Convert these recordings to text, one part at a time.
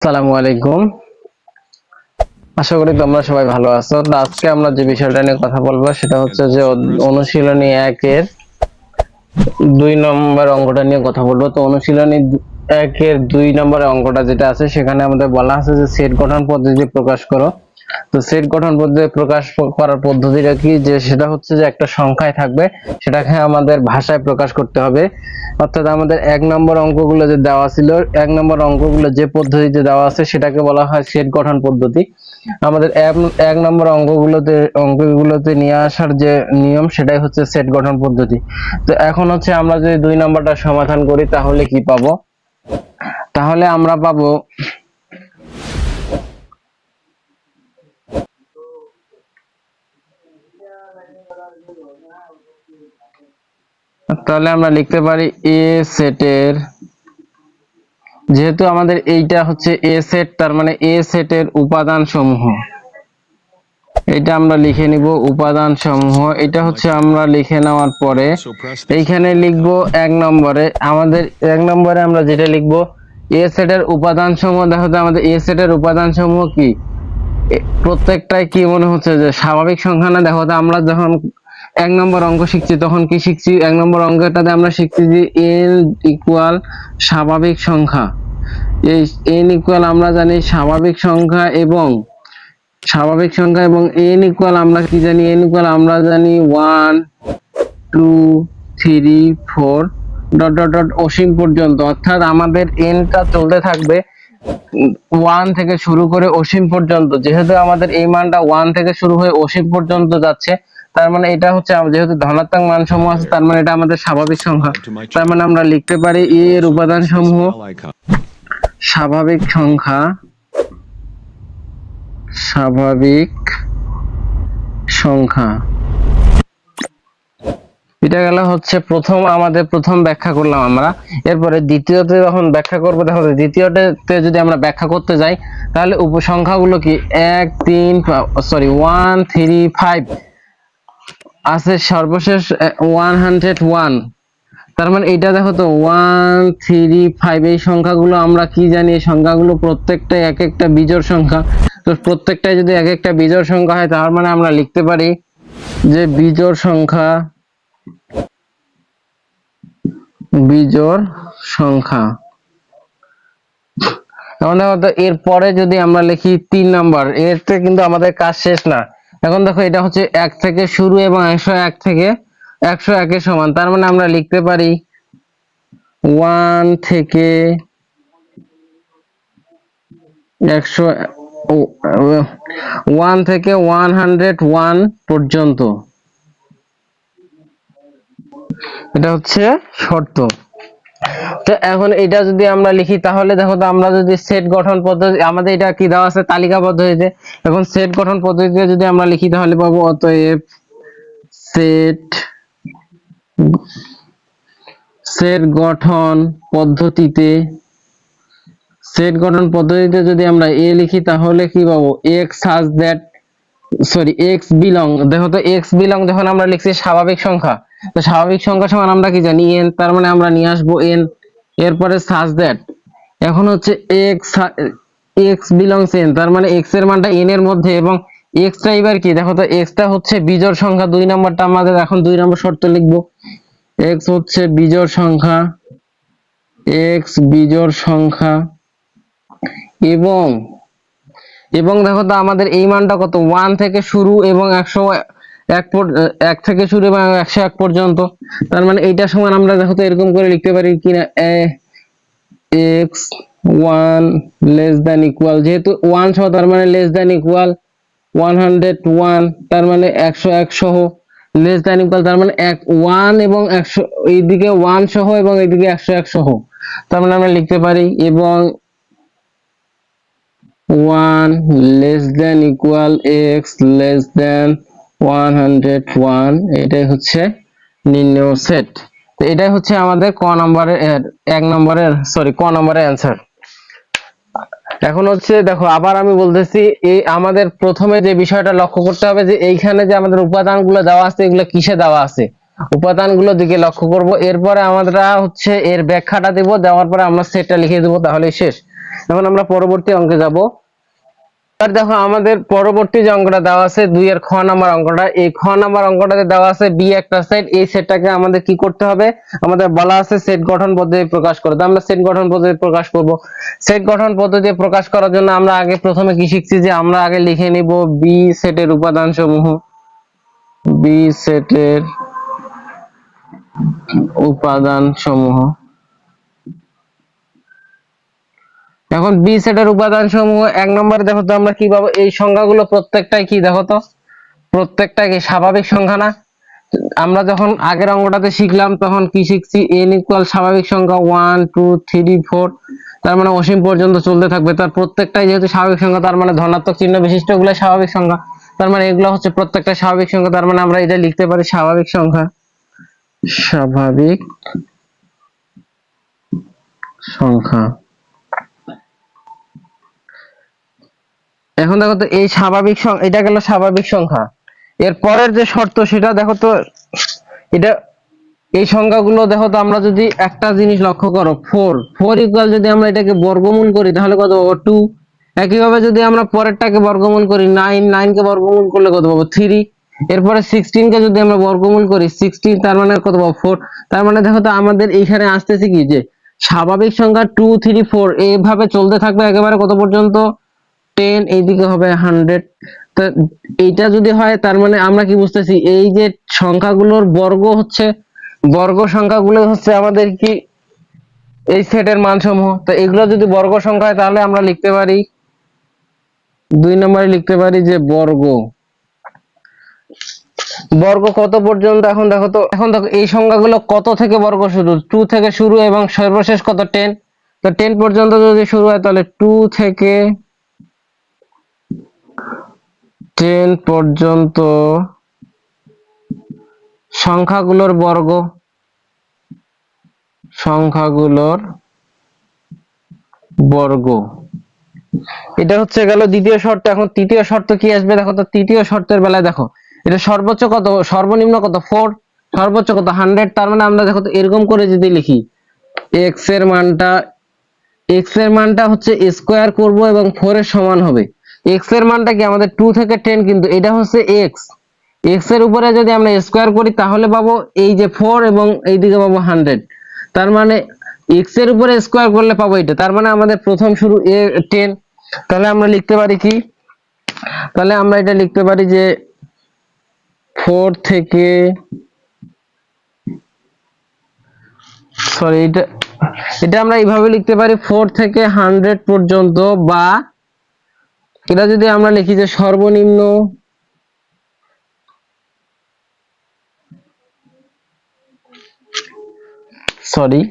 আসসালামু আলাইকুম। আশা করি তোমরা সবাই ভালো আছো। তো আজকে আমরা যে বিষয়টা নিয়ে কথা বলবো সেটা হচ্ছে যে অনুশীলনী 1-এর 2 নম্বর অঙ্কটা নিয়ে কথা বলবো। তো অনুশীলনী 1-এর 2 নম্বরের অঙ্কটা যেটা আছে সেখানে আমাদের বলা আছে যে সেট গঠন পদ্ধতি প্রকাশ করো। তো সেট গঠন পদ্ধতি প্রকাশ করার পদ্ধতিটা কি, যে সেটা হচ্ছে যে একটা সংখ্যায় থাকবে, সেটাকে আমাদের ভাষায় প্রকাশ করতে হবে। অর্থাৎ আমাদের 1 নম্বর অঙ্কগুলো যে দেওয়া ছিল, 1 নম্বর অঙ্কগুলো যে পদ্ধতিতে দেওয়া আছে সেটাকে বলা হয় সেট গঠন পদ্ধতি। আমাদের 1 নম্বর অঙ্কগুলোতে নিয়ে আসার যে নিয়ম সেটাই হচ্ছে সেট গঠন পদ্ধতি। তো এখন হচ্ছে আমরা যদি 2 নম্বরটা সমাধান করি তাহলে কি পাবো? তাহলে আমরা পাবো তাহলে আমরা লিখতে পারি এ সেটের, যেহেতু আমাদের এইটা হচ্ছে এ সেট, তার মানে এ সেটের উপাদান সমূহ, এটা আমরা লিখে নিব উপাদান সমূহ। এটা হচ্ছে আমরা লিখে নেওয়ার পরে এইখানে লিখব 1 নম্বরে, আমাদের 1 নম্বরে আমরা যেটা লিখব এ সেটের উপাদান সমূহ। দেখো তো আমাদের এ সেটের উপাদান সমূহ কি, প্রত্যেকটাই কি মনে হচ্ছে যে স্বাভাবিক সংখ্যা না? দেখো তো আমরা যখন 1 নম্বর অঙ্ক শিখছি তখন কি শিখছি? 1 নম্বর অঙ্কটাতে আমরা শিখছি যে n ইকুয়াল স্বাভাবিক সংখ্যা। এই n ইকুয়াল আমরা জানি স্বাভাবিক সংখ্যা, এবং n ইকুয়াল আমরা কি জানি? n ইকুয়াল আমরা জানি 1 2 3 4 ডট ডট ডট অসীম পর্যন্ত। অর্থাৎ আমাদের n টা চলতে থাকবে 1 থেকে শুরু করে অসীম পর্যন্ত। যেহেতু আমাদের এই মানটা 1 থেকে শুরু হয়ে অসীম পর্যন্ত যাচ্ছে, তার মানে এটা হচ্ছে যেহেতু ধনাত্মক মান সমূহ আছে, তার মানে এটা আমাদের স্বাভাবিক সংখ্যা। তার মানে আমরা লিখতে পারি a এর উপাদান সমূহ স্বাভাবিক সংখ্যা, স্বাভাবিক সংখ্যা। এটা গেল হচ্ছে আমাদের প্রথম ব্যাখ্যা করলাম আমরা। এরপরে দ্বিতীয়তে যখন ব্যাখ্যা করবো, দেখো দ্বিতীয়তে যদি আমরা ব্যাখ্যা করতে যাই তাহলে উপসংখ্যাগুলো কি 1 3 1 3 5 আছে, সর্বশেষ 101। তার মানে এটা দেখো তো 1 3 5 এই সংখ্যাগুলো আমরা কি জানি? এই সংখ্যাগুলো প্রত্যেকটাই এক একটা বিজোড় সংখ্যা। তো প্রত্যেকটাই যদি এক একটা বিজোড় সংখ্যা হয় তার মানে আমরা লিখতে পারি যে বিজোড় সংখ্যা, বিজোড় সংখ্যা। এখন দেখো তো এরপরে যদি আমরা লিখি 3 নম্বর, এতে কিন্তু আমাদের কাজ শেষ না। এখন দেখো এটা হচ্ছে 1 থেকে শুরু এবং 101 থেকে 101 এর সমান। তার মানে আমরা লিখতে পারি 1 থেকে 101 পর্যন্ত। এটা হচ্ছে শর্ত। তো এখন এটা যদি আমরা লিখি তাহলে দেখো তো আমরা যদি সেট গঠন পদ্ধতি, আমাদের এটা কি দেওয়া আছে? তালিকা পদ্ধতিতে। এখন সেট গঠন পদ্ধতিতে যদি আমরা লিখি তাহলে পাবো অতএব সেট গঠন পদ্ধতিতে যদি আমরা এ লিখি তাহলে কি পাবো? x such that x belong, দেখো তো x belong যখন আমরা লিখছি স্বাভাবিক সংখ্যা, তো স্বাভাবিক সংখ্যা সমান আমরা কি জানি? n। তার মানে আমরা নিয়ে আসবো n। এরপরে such that, এখন হচ্ছে x belongs n, তার মানে x এর মানটা n এর মধ্যে, এবং x টা এবার কি? দেখো তো x টা হচ্ছে বিজোড় সংখ্যা। 2 নম্বরটা আমাদের এখন 2 নম্বর শর্ত লিখবো, x হচ্ছে বিজোড় সংখ্যা, x বিজোড় সংখ্যা। এবং দেখো তো আমাদের এই মানটা কত? 1 থেকে শুরু এবং 1 থেকে শুরু এবং 101 পর্যন্ত। তার মানে এইটা সমান আমরা দেখো তো এরকম করে লিখতে পারি কিনা, x 1 লেস দ্যান ইকুয়াল, যেহেতু 1 সহ তার মানে লেস দ্যান ইকুয়াল 101, তার মানে 101 সহ, লেস দ্যান ইকুয়াল তার মানে 1 এবং 100, এইদিকে 1 সহ এবং এইদিকে 101 সহ। তার মানে আমরা লিখতে পারি এবং 1 less than equal x less than 101, এটাই হচ্ছে নির্ণেয় সেট। তো এটাই হচ্ছে আমাদের ক নম্বরের অ্যান্সার। এখন হচ্ছে দেখো আবার আমি বলতেছি, এই আমাদের প্রথমে যে বিষয়টা লক্ষ্য করতে হবে যে এইখানে যে আমাদের উপাদানগুলো দেওয়া আছে এগুলো কিসে দেওয়া আছে, উপাদানগুলো দিকে লক্ষ্য করব। এরপরে আমরা হচ্ছে এর ব্যাখ্যাটা দেব, দেওয়ার পরে আমরা সেটটা লিখে দেব, তাহলেই শেষ। এখন আমরা পরবর্তী অঙ্কে যাব। আর দেখো আমাদের পরবর্তী যে অঙ্কটা দেওয়া আছে 2 এর খ নাম্বার অঙ্কটা, এই খ নাম্বার অঙ্কটাতে দেওয়া আছে বি একটা সেট, এই সেটটাকে আমাদের কি করতে হবে, আমাদের বলা আছে সেট গঠন পদ্ধতি প্রকাশ করো। তো আমরা সেট গঠন পদ্ধতি প্রকাশ করব। সেট গঠন পদ্ধতি প্রকাশ করার জন্য আমরা আগে প্রথমে কি শিখছি যে আমরা আগে লিখে নিব বি সেটের উপাদান সমূহ, বি সেটের উপাদান সমূহ। এখন বি সেটের উপাদান সমূহ 1 নম্বরে দেখো তো আমরা কি পাবো, এই সংখ্যাগুলো প্রত্যেকটাই কি দেখো তো, প্রত্যেকটা কি স্বাভাবিক সংখ্যা না। আমরা যখন আগের অঙ্কটাতে শিখলাম তখন কি শিখছি, n ইকুয়াল স্বাভাবিক সংখ্যা 1 2 3 4, তার মানে অসীম পর্যন্ত চলতে থাকবে। তার প্রত্যেকটাই যেহেতু স্বাভাবিক সংখ্যা তার মানে ধনাত্মক চিহ্ন বিশিষ্ট এগুলো স্বাভাবিক সংখ্যা, তার মানে এগুলো হচ্ছে প্রত্যেকটা স্বাভাবিক সংখ্যা। তার মানে আমরা এটা লিখতে পারি স্বাভাবিক সংখ্যা, স্বাভাবিক সংখ্যা। এখন দেখো তো এই স্বাভাবিক সংখ্যা, এটা গেল স্বাভাবিক সংখ্যা। এর পরের যে শর্ত সেটা দেখো তো, এটা এই সংখ্যাগুলো দেখো তো আমরা যদি একটা জিনিস লক্ষ্য করো, 4 ইকুয়াল যদি আমরা এটাকে বর্গমূল করি তাহলে কত পাবো 2। একইভাবে যদি আমরা পরেরটাকে বর্গমূল করি 9 কে বর্গমূল করলে কত পাবো 3। এরপরে 16 কে যদি আমরা বর্গমূল করি 16, তার মানে কত পাবো 4। তার মানে দেখো তো আমাদের এইখানে আসতেছে কি যে স্বাভাবিক সংখ্যা 2 3 4 এইভাবে চলতে থাকবে একেবারে কত পর্যন্ত 10, এইদিকে হবে 100। তো এইটা যদি হয় তার মানে আমরা কি বুঝতেছি, এই যে সংখ্যাগুলোর বর্গ হচ্ছে, বর্গ সংখ্যাগুলো হচ্ছে আমাদের কি এই সেটের মানসমূহ। তো এগুলো যদি বর্গ সংখ্যা হয় তাহলে আমরা লিখতে পারি 2 নম্বরে লিখতে পারি যে বর্গ, বর্গ কত পর্যন্ত। এখন দেখো তো, এখন দেখো এই সংখ্যাগুলো কত থেকে বর্গ শুরু, 2 থেকে শুরু এবং সর্বশেষ কত 10। তো 10 পর্যন্ত যদি শুরু হয় তাহলে 2 থেকে 10 পর্যন্ত সংখ্যাগুলোর বর্গ, সংখ্যাগুলোর বর্গ। এটা হচ্ছে গেল দ্বিতীয় শর্ত। এখন তৃতীয় শর্ত কি আসবে দেখো তো, তৃতীয় শর্তের বেলায় দেখো এটা সর্বোচ্চ কত, সর্বনিম্ন কত 4, সর্বোচ্চ কত 100। তার মানে আমরা দেখো তো এরকম করে যদি লিখি x এর মানটা, x এর মানটা হচ্ছে স্কোয়ার করব এবং 4 এর সমান হবে। x এর মানটা কি আমাদের 2 থেকে 10, কিন্তু এটা হচ্ছে x, x এর উপরে যদি আমরা স্কোয়ার করি তাহলে পাবো এই যে 4 এবং এইদিকে পাবো 100। তার মানে x এর উপরে স্কোয়ার করলে পাবো এটা। তার মানে আমাদের প্রথম শুরু 10। তাহলে আমরা লিখতে পারি কি, তাহলে আমরা এটা লিখতে পারি যে 4 থেকে, সরি এটা, এটা আমরা এইভাবে লিখতে পারি 4 থেকে 100 পর্যন্ত, বা এটা যদি আমরা লিখি যে সর্বনিম্ন, সরি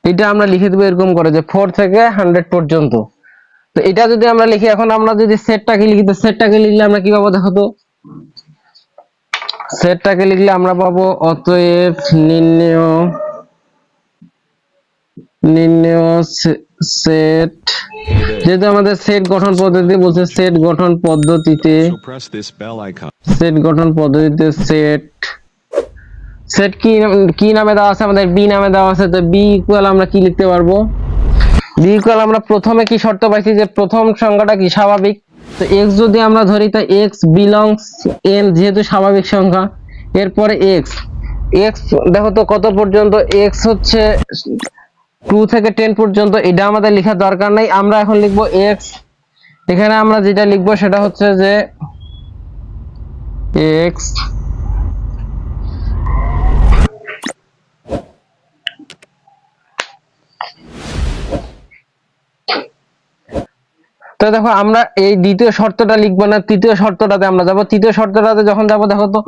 এটা আমরা লিখে দেবো এরকম করে যে 4 থেকে 100 পর্যন্ত। তো এটা যদি আমরা লিখি, এখন আমরা যদি সেটটাকে লিখি, তো সেটটাকে লিখলে আমরা কি পাবো দেখো তো, সেটটাকে লিখলে আমরা পাবো অতএব নির্ণেয় সেট, যেহেতু আমাদের সেট গঠন পদ্ধতি বলছে, সেট গঠন পদ্ধতিতে, সেট গঠন পদ্ধতিতে সেট, সেট কি নামে দেওয়া আছে, আমাদের বি নামে দেওয়া আছে। তো বি ইকুয়াল আমরা কি লিখতে পারবো, বি ইকুয়াল আমরা প্রথমে কি শর্ত পাইছি যে প্রথম সংখ্যাটা কি স্বাভাবিক। তো x যদি আমরা ধরি তো x বিলংস n, যেহেতু স্বাভাবিক সংখ্যা। এরপরে x, x দেখো তো কত পর্যন্ত, x হচ্ছে 2 থেকে 10 পর্যন্ত। এটা আমাদের লেখার দরকার নাই, আমরা এখন লিখবো x, এখানে আমরা যেটা লিখবো সেটা হচ্ছে যে x তো দেখো আমরা এই দ্বিতীয় শর্তটা লিখবো না, তৃতীয় শর্তটাতে আমরা যাবো। তৃতীয় শর্তটাতে যখন যাবো দেখো তো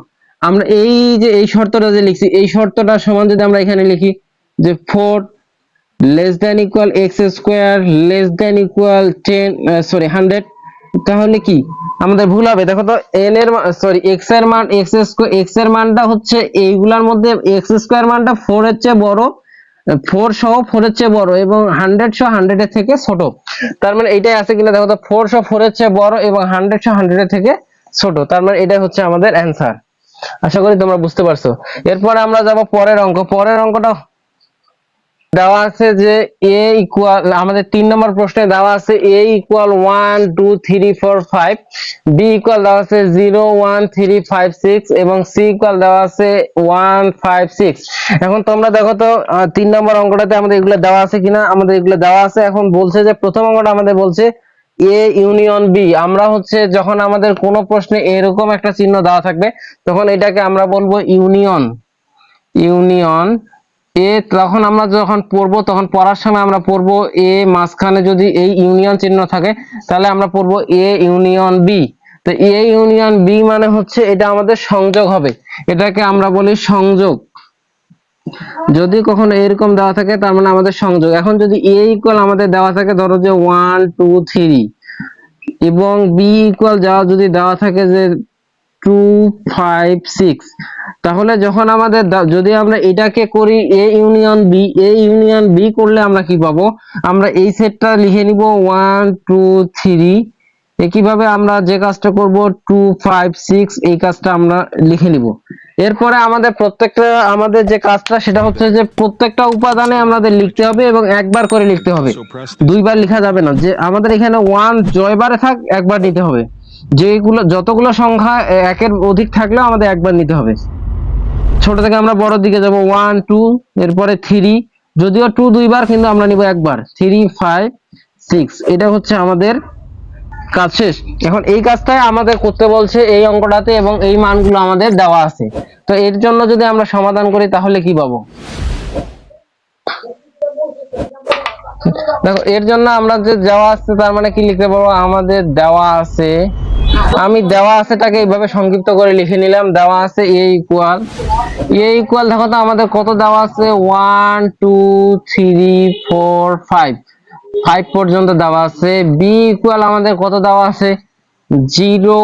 আমরা এই যে এই শর্তটা যে লিখছি, এই শর্তটা সমান যদি আমরা এখানে লিখি যে 4 less than equal x square less than equal 100, তাহলে কি আমাদের ভুল হবে দেখো তো, n এর সরি x এর মান, x এর মানটা হচ্ছে এইগুলার মধ্যে x স্কোয়ার মানটা 4 এর চেয়ে বড়, 4 সহ 4 এর চেয়ে বড় এবং 100 সহ 100 এর থেকে ছোট। তার মানে এইটাই আছে কিনা দেখো তো, 4 সহ 4 এর চেয়ে বড় এবং 100 সহ 100 এর থেকে ছোট। তার মানে এটাই হচ্ছে আমাদের অ্যান্সার। আশা করি তোমরা বুঝতে পারছো। এরপর আমরা যাব পরের অঙ্ক। পরের অঙ্কটা দেওয়া আছে যে a ইকুয়াল, আমাদের 3 নম্বর প্রশ্নে দেওয়া আছে a ইকুয়াল 1 2 3 4 5, b ইকুয়াল দেওয়া আছে 0 1 3 5 6 এবং c ইকুয়াল দেওয়া আছে 1 5 6। এখন তোমরা দেখো তো 3 নম্বর অঙ্কটাতে আমাদের এগুলো দেওয়া আছে কিনা। আমাদের এগুলো দেওয়া আছে। এখন বলছে যে প্রথম অঙ্কটা আমাদের বলছে a ইউনিয়ন b। আমরা হচ্ছে যখন আমাদের কোনো প্রশ্নে এরকম একটা চিহ্ন দেওয়া থাকবে তখন এটাকে আমরা বলবো ইউনিয়ন। ইউনিয়ন এ, তখন আমরা যখন পড়বো তখন পড়ার সময় আমরা পড়বো এ, মাঝখানে যদি এই ইউনিয়ন চিহ্ন থাকে তাহলে আমরা পড়বো এ ইউনিয়ন বি। তো এ ইউনিয়ন বি মানে হচ্ছে এটা আমাদের সংযোগ হবে, এটাকে আমরা বলি সংযোগ। যদি কখনো এরকম দেওয়া থাকে তার মানে আমাদের সংযোগ। এখন যদি এ ইকুয়াল আমাদের দেওয়া থাকে ধরো যে 1 2 3 এবং বি ইকুয়াল যদি দেওয়া থাকে যে 2 5 6, তাহলে যখন আমাদের যদি আমরা এটাকে করি A union B, A union B করলে আমরা কি পাবো, আমরা এই সেটটা লিখে নিব 1 2 3। একইভাবে আমরা যে কাজটা করব 2 5 6, এই কাজটা আমরা লিখে নিব। এরপরে আমাদের প্রত্যেকটা আমাদের যে কাজটা সেটা হচ্ছে যে প্রত্যেকটা উপাদানে আমাদের লিখতে হবে এবং একবার করে লিখতে হবে, দুইবার লেখা যাবে না। যে আমাদের এখানে 1 জয়বারে থাক একবার নিতে হবে, যেগুলো যতগুলো সংখ্যা একের অধিক থাকলেও আমাদের একবার নিতে হবে। ছোট থেকে আমরা বড় দিকে যাব 1 2, এরপরে 3, যদিও 2 দুইবার কিন্তু আমরা নিব একবার, 3 5 6। এটা হচ্ছে আমাদের কাজ শেষ। এখন এই কাজটাই আমাদের করতে বলছে এই অঙ্কটাতে এবং এই মানগুলো আমাদের দেওয়া আছে। তো এর জন্য যদি আমরা সমাধান করি তাহলে কি পাবো, দেখো এর জন্য আমরা যে দেওয়া আছে তার মানে কি লিখতে পারবো, আমাদের দেওয়া আছে, আমি দেওয়া আছেটাকে এইভাবে সংক্ষিপ্ত করে লিখে নিলাম। দেওয়া আছে a ইকুয়াল দেখো তো আমাদের কত দেওয়া আছে 1 2 3 4 5, 5 পর্যন্ত দেওয়া আছে। b ইকুয়াল আমাদের কত দেওয়া আছে 0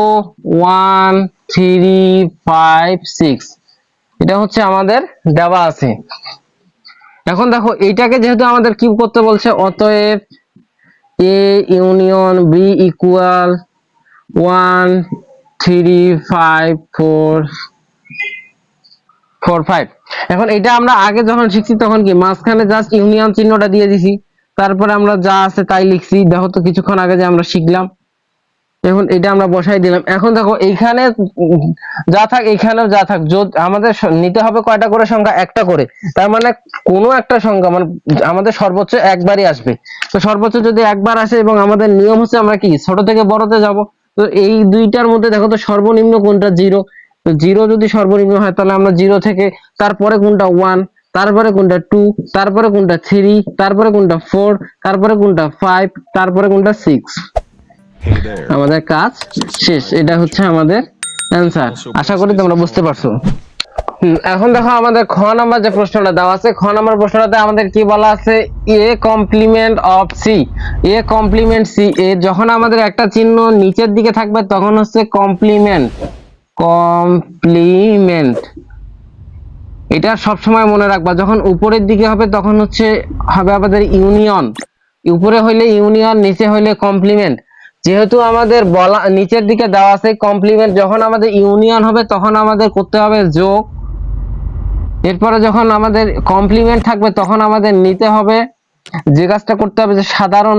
1 3 5 6, এটা হচ্ছে আমাদের দেওয়া আছে। এখন দেখো এইটাকে যেহেতু আমাদের কি করতে বলছে, অতএব a ইউনিয়ন b ইকুয়াল 1 3 5 4 4 5। এখন এটা আমরা আগে যখন শিখছি তখন কি মাঝখানে জাস্ট ইউনিয়ন চিহ্নটা দিয়ে দিছি, তারপরে আমরা যা আছে তাই লিখছি। দেখো তো কিছুক্ষণ আগে যে আমরা শিখলাম, এখন এটা আমরা বসাই দিলাম। এখন দেখো এইখানে যা থাক এখানেও যা থাক, আমাদের নিতে হবে কয়টা করে সংখ্যা, একটা করে। তার মানে কোনো একটা সংখ্যা মানে আমাদের সর্বোচ্চ একবারই আসবে। তো সর্বোচ্চ যদি একবার আসে এবং আমাদের নিয়ম হচ্ছে আমরা কি ছোট থেকে বড়তে যাব, তো এই দুইটার মধ্যে দেখো তো সর্বনিম্ন কোনটা 0। তো 0 যদি সর্বনিম্ন হয় তাহলে আমরা 0 থেকে তারপরে কোনটা 1, তারপরে কোনটা 2, তারপরে কোনটা 3, তারপরে কোনটা 4, তারপরে কোনটা 5, তারপরে কোনটা 6। আমাদের কাজ শেষ। এটা হচ্ছে আমাদের অ্যান্সার। আশা করি তোমরা বুঝতে পারছো। এখন দেখো আমাদের খ নাম্বার যে প্রশ্নটা দেওয়া আছে, খ নাম্বার প্রশ্নটাতে আমাদের কি বলা আছে, A complement of C. A complement C, এ যখন আমাদের একটা চিহ্ন নিচের দিকে থাকবে তখন হচ্ছে কমপ্লিমেন্ট। কমপ্লিমেন্ট এটা সব সময় মনে রাখবা। যখন উপরের দিকে হবে তখন হবে আমাদের ইউনিয়ন। উপরে হইলে ইউনিয়ন, নিচে হইলে কমপ্লিমেন্ট। যেহেতু আমাদের বলা নিচের দিকে দেওয়া আছে কমপ্লিমেন্ট, যখন আমাদের ইউনিয়ন হবে তখন আমাদের করতে হবে যোগ। এরপরে যখন আমাদের কমপ্লিমেন্ট থাকবে তখন আমাদের নিতে হবে, যে কাজটা করতে হবে যে সাধারণ